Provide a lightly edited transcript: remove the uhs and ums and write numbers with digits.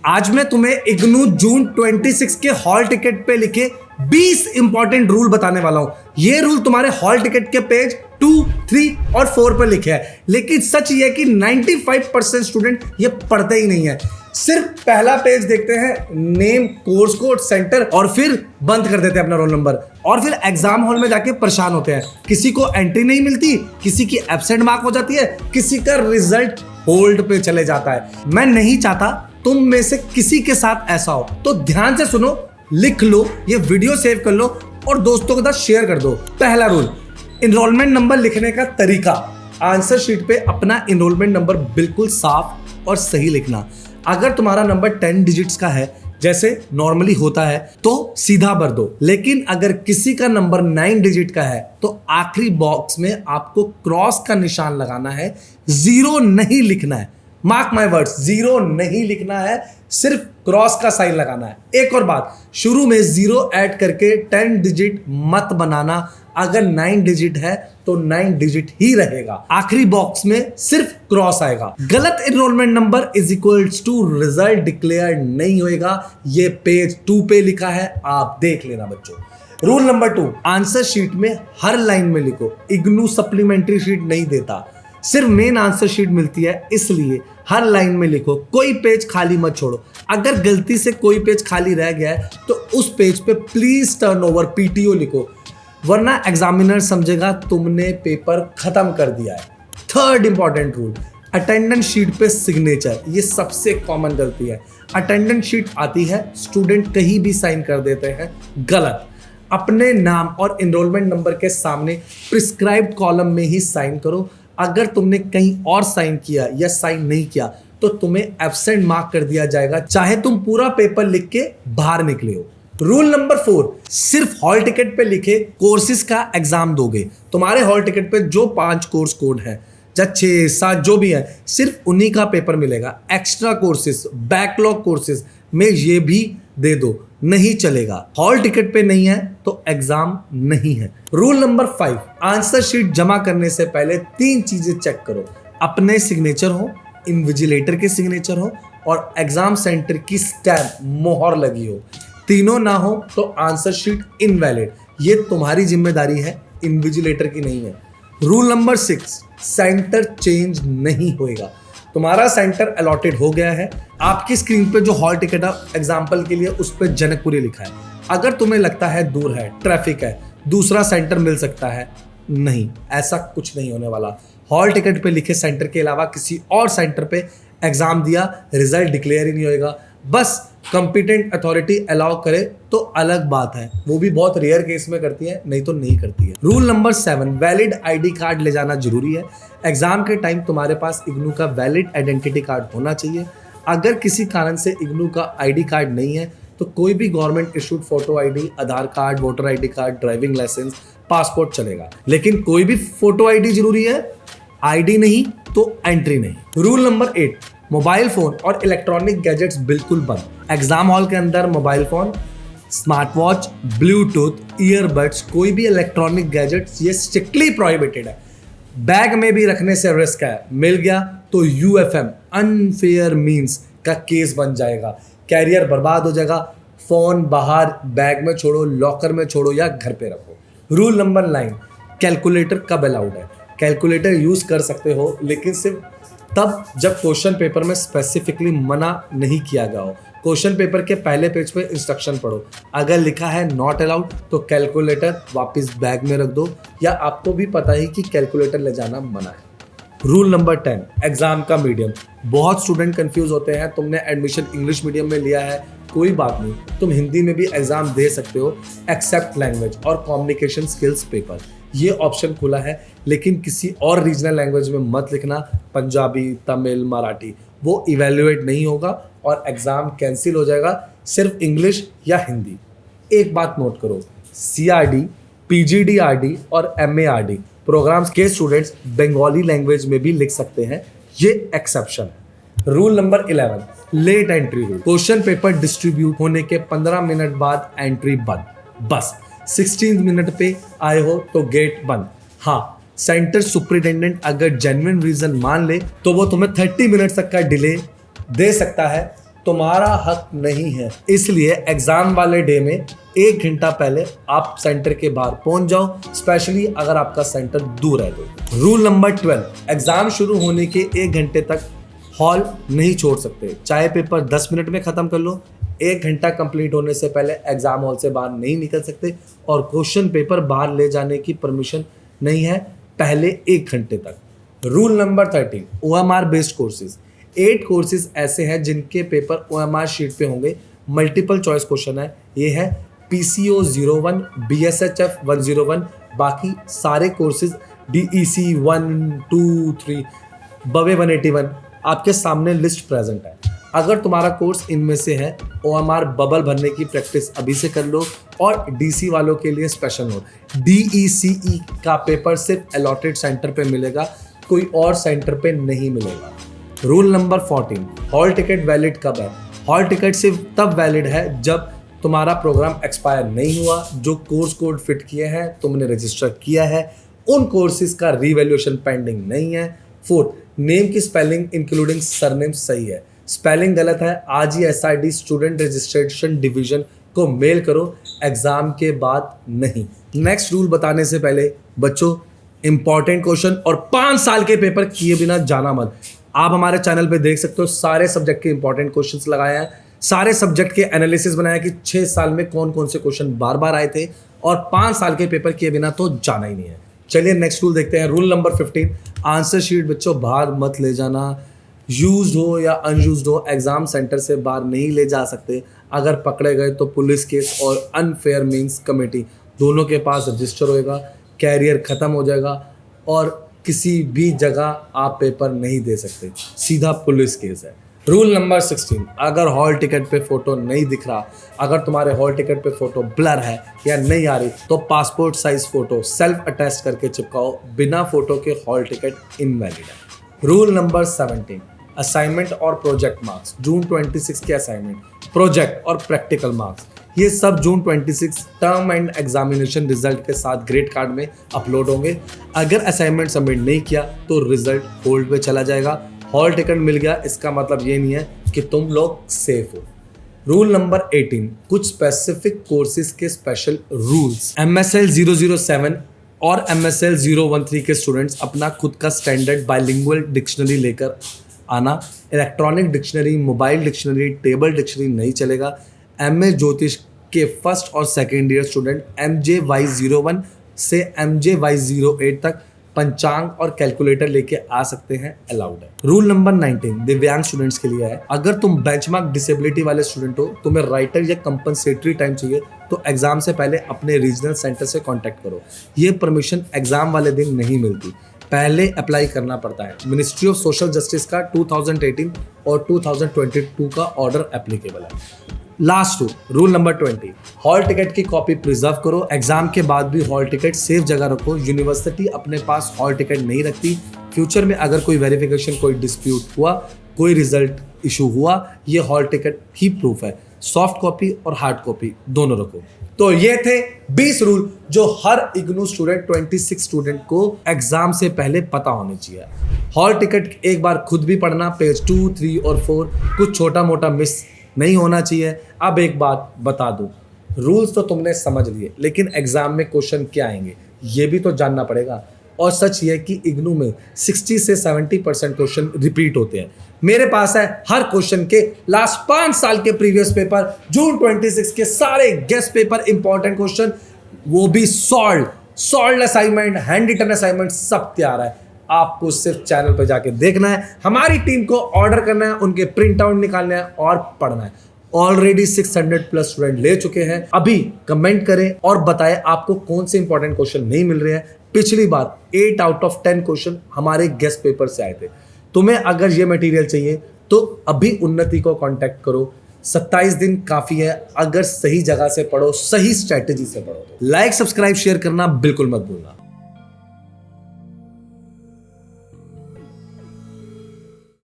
आज मैं तुम्हें इग्नू जून 26 के हॉल टिकट पे लिखे 20 इंपॉर्टेंट रूल बताने वाला हूं। ये रूल तुम्हारे हॉल टिकट के पेज 2, 3 और 4 पर लिखे हैं, लेकिन सच ये है कि 95% स्टूडेंट ये पढ़ते ही नहीं है। सिर्फ पहला पेज देखते हैं, नेम, कोर्स कोड, सेंटर, और फिर बंद कर देते हैं अपना रोल नंबर, और फिर एग्जाम हॉल में जाके परेशान होते हैं। किसी को एंट्री नहीं मिलती, किसी की एब्सेंट मार्क हो जाती है, किसी का रिजल्ट होल्ड पे चले जाता है। मैं नहीं चाहता तुम में से किसी के साथ ऐसा हो, तो ध्यान से सुनो, लिख लो, ये वीडियो सेव कर लो और दोस्तों के साथ शेयर कर दो। पहला रूल, इनरोलमेंट नंबर लिखने का तरीका। आंसर शीट पे अपना इनरोलमेंट नंबर बिल्कुल साफ और सही लिखना। अगर तुम्हारा नंबर 10 डिजिट्स का है, जैसे नॉर्मली होता है, तो सीधा भर दो। लेकिन अगर किसी का नंबर 9 डिजिट का है, तो आखिरी बॉक्स में आपको क्रॉस का निशान लगाना है, 0 नहीं लिखना है। मार्क माय वर्ड्स, 0 नहीं लिखना है, सिर्फ क्रॉस का साइन लगाना है। एक और बात, शुरू में 0 ऐड करके 10 डिजिट मत बनाना। अगर 9 डिजिट है तो 9 डिजिट ही रहेगा, आखिरी बॉक्स में सिर्फ क्रॉस आएगा। गलत enrolment number is equals to result declare नहीं होएगा। ये पेज 2 पे लिखा है, आप देख लेना बच्चों। रूल नंबर 2, आंसर शीट में हर लाइन में लिखो। इग्नू सप्लीमेंट्री शीट नहीं देता, सिर्फ मेन आंसर शीट मिलती है, इसलिए हर लाइन में लिखो। कोई पेज खाली मत छोड़ो। अगर गलती से कोई पेज खाली रह गया है तो उस पेज पे प्लीज टर्न ओवर PTO लिखो, वरना एग्जामिनर समझेगा तुमने पेपर खत्म कर दिया है। Third important rule, attendance sheet पे सिग्नेचर। ये सबसे कॉमन गलती है। अटेंडेंस शीट आती है, स्टूडेंट कहीं भी साइन कर देते हैं, गलत। अपने नाम और एनरोलमेंट नंबर के सामने प्रिस्क्राइब्ड कॉलम में ही साइन करो। अगर तुमने कहीं और साइन किया या साइन नहीं किया तो तुम्हें एब्सेंट मार्क कर दिया जाएगा, चाहे तुम पूरा पेपर लिख के बाहर निकले हो। रूल नंबर 4, सिर्फ हॉल टिकट पे लिखे कोर्सेज का एग्जाम दोगे। तुम्हारे हॉल टिकट पे जो 5 कोर्स कोड है या 6, 7 जो भी है, सिर्फ उन्हीं का पेपर मिलेगा। एक्स्ट्रा कोर्सेज, बैकलॉग कोर्सेज में ये भी दे दो, नहीं चलेगा। हॉल टिकट पे नहीं है तो एग्जाम नहीं है। रूल नंबर 5, आंसर शीट जमा करने से पहले 3 चीजें चेक करो। अपने सिग्नेचर हो, इन्विजिलेटर के सिग्नेचर हो और एग्जाम सेंटर की स्टैम्प, मोहर लगी हो। तीनों ना हो तो आंसर शीट इनवैलिड। ये तुम्हारी जिम्मेदारी है, इन्विजिलेटर की नहीं है। रूल नंबर 6, सेंटर चेंज नहीं होएगा। तुम्हारा सेंटर अलॉटेड हो गया है, आपकी स्क्रीन पे जो हॉल टिकट है एग्जाम्पल के लिए उस पर जनकपुरी लिखा है। अगर तुम्हें लगता है दूर है, ट्रैफिक है, दूसरा सेंटर मिल सकता है, नहीं, ऐसा कुछ नहीं होने वाला। हॉल टिकट पे लिखे सेंटर के अलावा किसी और सेंटर पे एग्जाम दिया, रिजल्ट डिक्लेयर ही नहीं होएगा। बस कॉम्पिटेंट अथॉरिटी अलाउ करे तो अलग बात है, वो भी बहुत रेयर केस में करती है, नहीं तो नहीं करती है। Rule number 7, valid ID card ले जाना जरूरी है। एग्जाम के टाइम तुम्हारे पास इग्नू का वैलिड आइडेंटिटी कार्ड होना चाहिए। अगर किसी कारण से इग्नू का ID कार्ड नहीं है तो कोई भी government issued photo ID, Aadhaar card, voter ID card, driving licence, passport चलेगा, लेकिन कोई भी फोटो ID जरूरी है, ID नहीं तो एंट्री नहीं। रूल नंबर 8, मोबाइल फोन और इलेक्ट्रॉनिक गैजेट्स बिल्कुल बंद। एग्जाम हॉल के अंदर mobile phone, smart watch, Bluetooth, earbuds, कोई भी इलेक्ट्रॉनिक गैजेट्स, ये स्ट्रिक्टली प्रोहिबिटेड है। बैग में भी रखने से रिस्क है, मिल गया तो UFM, अनफेयर मींस का केस बन जाएगा, कैरियर बर्बाद हो जाएगा। फोन बाहर बैग में छोड़ो, लॉकर में छोड़ो या घर पे रखो। रूल नंबर 9, कैलकुलेटर कब अलाउड है। कैलकुलेटर यूज कर सकते हो, लेकिन सिर्फ तब जब क्वेश्चन पेपर में स्पेसिफिकली मना नहीं किया गया हो। क्वेश्चन पेपर के पहले पेज पे इंस्ट्रक्शन पढ़ो, अगर लिखा है नॉट अलाउड तो कैलकुलेटर वापस बैग में रख दो, या आपको भी पता ही कि कैलकुलेटर ले जाना मना है। रूल नंबर 10, एग्जाम का मीडियम। बहुत स्टूडेंट कंफ्यूज होते हैं, तुमने एडमिशन इंग्लिश मीडियम में लिया है, कोई बात नहीं, तुम हिंदी में भी एग्जाम दे सकते हो, एक्सेप्ट लैंग्वेज और कम्युनिकेशन स्किल्स पेपर, ये ऑप्शन खुला है। लेकिन किसी और रीजनल लैंग्वेज में मत लिखना, पंजाबी, तमिल, मराठी, वो इवेल्युएट नहीं होगा और एग्जाम कैंसिल हो जाएगा। सिर्फ इंग्लिश या हिंदी। एक बात नोट करो, CRD, PGDRD और MARD प्रोग्राम्स के स्टूडेंट्स बंगाली लैंग्वेज में भी लिख सकते हैं, ये एक्सेप्शन है। Rule number 11, late entry rule. Question paper distribute होने के 15 मिनट बाद एंट्री बंद, बस 16 मिनट पे आए हो तो गेट बंद। हाँ, सेंटर सुपरिटेंडेंट अगर जेन्युइन रीजन मान ले तो वो तुम्हें 30 मिनट तक का डिले दे सकता है, तुम्हारा हक नहीं है। इसलिए एग्जाम वाले डे में 1 घंटा पहले आप सेंटर के बाहर पहुंच जाओ, स्पेशली अगर आपका सेंटर दूर है तो। रूल नंबर 12, एग्जाम शुरू होने के 1 घंटे तक हॉल नहीं छोड़ सकते। चाहे पेपर 10 मिनट में खत्म कर लो, 1 घंटा कंप्लीट होने से पहले एग्जाम हॉल से बाहर नहीं निकल सकते और क्वेश्चन पेपर बाहर ले जाने की परमिशन नहीं है पहले 1 घंटे तक। Rule number 13, OMR based courses. 8 courses ऐसे हैं जिनके पेपर OMR शीट पे होंगे, मल्टीपल चॉइस क्वेश्चन है। ये है PCO 01, BSHF 101, बाकी सारे कोर्सेज DEC 1, 2, 3, बवे 181 आपके सामने लिस्ट प्रेजेंट है। अगर तुम्हारा कोर्स इनमें से है, OMR बबल भरने की प्रैक्टिस अभी से कर लो। और DC वालों के लिए स्पेशल नोट, DECE का पेपर सिर्फ अलॉटेड सेंटर पे मिलेगा, कोई और सेंटर पे नहीं मिलेगा। Rule number 14, hall ticket valid कब है? हॉल टिकट सिर्फ तब वैलिड है जब तुम्हारा प्रोग्राम एक्सपायर नहीं हुआ, जो कोर्स कोड फिट किए हैं, तुमने रजिस्टर किया है, उन कोर्सेज का रीवैल्यूएशन पेंडिंग नहीं है। 4, नेम की स्पेलिंग इंक्लूडिंग सरनेम सही है। स्पेलिंग गलत है, आज ही SRD स्टूडेंट रजिस्ट्रेशन डिवीजन को मेल करो, एग्जाम के बाद नहीं। नेक्स्ट रूल बताने से पहले बच्चों, इंपॉर्टेंट क्वेश्चन और 5 साल के पेपर किए बिना जाना मत। आप हमारे चैनल पे देख सकते हो, सारे सब्जेक्ट के इंपॉर्टेंट क्वेश्चंस लगाए हैं, सारे सब्जेक्ट के एनालिसिस बनाया कि 6 साल में कौन कौन से क्वेश्चन बार बार आए थे, और 5 साल के पेपर किए बिना तो जाना ही नहीं है। चलिए नेक्स्ट रूल देखते हैं। रूल नंबर 15, आंसर शीट बच्चों बाहर मत ले जाना। यूज्ड हो या अनयूज्ड हो, एग्जाम सेंटर से बाहर नहीं ले जा सकते। अगर पकड़े गए तो पुलिस केस और अनफेयर मीन्स कमेटी दोनों के पास रजिस्टर होएगा, कैरियर खत्म हो जाएगा और किसी भी जगह आप पेपर नहीं दे सकते, सीधा पुलिस केस है। रूल नंबर 16, अगर हॉल टिकट पे फोटो नहीं दिख रहा, अगर तुम्हारे हॉल टिकट पे फोटो ब्लर है या नहीं आ रही, तो passport size photo self attest करके चिपकाओ, बिना फोटो के हॉल टिकट इनवैलिड है। रूल नंबर 17, असाइनमेंट और प्रोजेक्ट मार्क्स। जून 26 के असाइनमेंट, प्रोजेक्ट और प्रैक्टिकल मार्क्स ये सब जून 26 टर्म एंड एग्जामिनेशन रिजल्ट के साथ ग्रेड कार्ड में अपलोड होंगे। अगर असाइनमेंट सबमिट नहीं किया तो रिजल्ट होल्ड पे चला जाएगा। हॉल टिकट मिल गया इसका मतलब ये नहीं है कि तुम लोग सेफ हो। रूल नंबर 18, कुछ स्पेसिफिक कोर्सेज के स्पेशल रूल्स। MSL 007 और MSL 013 के स्टूडेंट्स अपना खुद का स्टैंडर्ड बाइलिंगुअल डिक्शनरी लेकर आना। Electronic dictionary, mobile dictionary, table dictionary नहीं चलेगा। MA ज्योतिष के फर्स्ट और सेकेंड ईयर स्टूडेंट MJY01 से MJY08 तक पंचांग और कैलकुलेटर लेके आ सकते हैं, अलाउड है। रूल नंबर 19, दिव्यांग स्टूडेंट्स के लिए है। अगर तुम बेंचमार्क डिसेबिलिटी वाले स्टूडेंट हो, तुम्हें राइटर या कंपनसेटरी टाइम चाहिए, तो एग्जाम से पहले अपने रीजनल सेंटर से कांटेक्ट करो। ये परमिशन एग्जाम वाले दिन नहीं मिलती, पहले अप्लाई करना पड़ता है। मिनिस्ट्री ऑफ सोशल जस्टिस का 2018 और 2022 का ऑर्डर एप्लीकेबल है। Last rule number 20, hall ticket की कॉपी प्रिजर्व करो। एग्जाम के बाद भी हॉल टिकट सेफ जगह रखो। यूनिवर्सिटी अपने पास हॉल टिकट नहीं रखती। फ्यूचर में अगर कोई वेरिफिकेशन, कोई डिस्प्यूट हुआ, कोई रिजल्ट इशू हुआ, ये हॉल टिकट ही प्रूफ है। सॉफ्ट कॉपी और हार्ड कॉपी दोनों रखो। तो ये थे 20 रूल जो हर इग्नू स्टूडेंट 26 स्टूडेंट को एग्जाम से पहले पता होने चाहिए। हॉल टिकट एक बार खुद भी पढ़ना, पेज 2, 3 और 4, कुछ छोटा मोटा मिस नहीं होना चाहिए। अब एक बात बता दूं, रूल्स तो तुमने समझ लिए, लेकिन एग्जाम में क्वेश्चन क्या आएंगे ये भी तो जानना पड़ेगा। और सच ये है कि इग्नू में 60 से 70% क्वेश्चन रिपीट होते हैं। मेरे पास है हर क्वेश्चन के लास्ट 5 साल के प्रीवियस पेपर, जून 26 के सारे गेस्ट पेपर, इंपॉर्टेंट क्वेश्चन, वो भी solve assignment, hand written assignment सब तैयार है। आपको सिर्फ चैनल पर जाके देखना है, हमारी टीम को ऑर्डर करना है, उनके प्रिंट आउट निकालना है और पढ़ना है। ऑलरेडी 600 प्लस स्टूडेंट ले चुके हैं। अभी कमेंट करें और बताएं आपको कौन से इंपॉर्टेंट क्वेश्चन नहीं मिल रहे हैं। पिछली बार 8 आउट ऑफ 10 क्वेश्चन हमारे गेस्ट पेपर से आए थे। तुम्हें अगर ये मटेरियल चाहिए तो अभी उन्नति को कांटेक्ट करो। 27 दिन काफी है, अगर सही जगह से पढ़ो, सही स्ट्रेटेजी से पढ़ो। लाइक, सब्सक्राइब, शेयर करना बिल्कुल मत भूलना।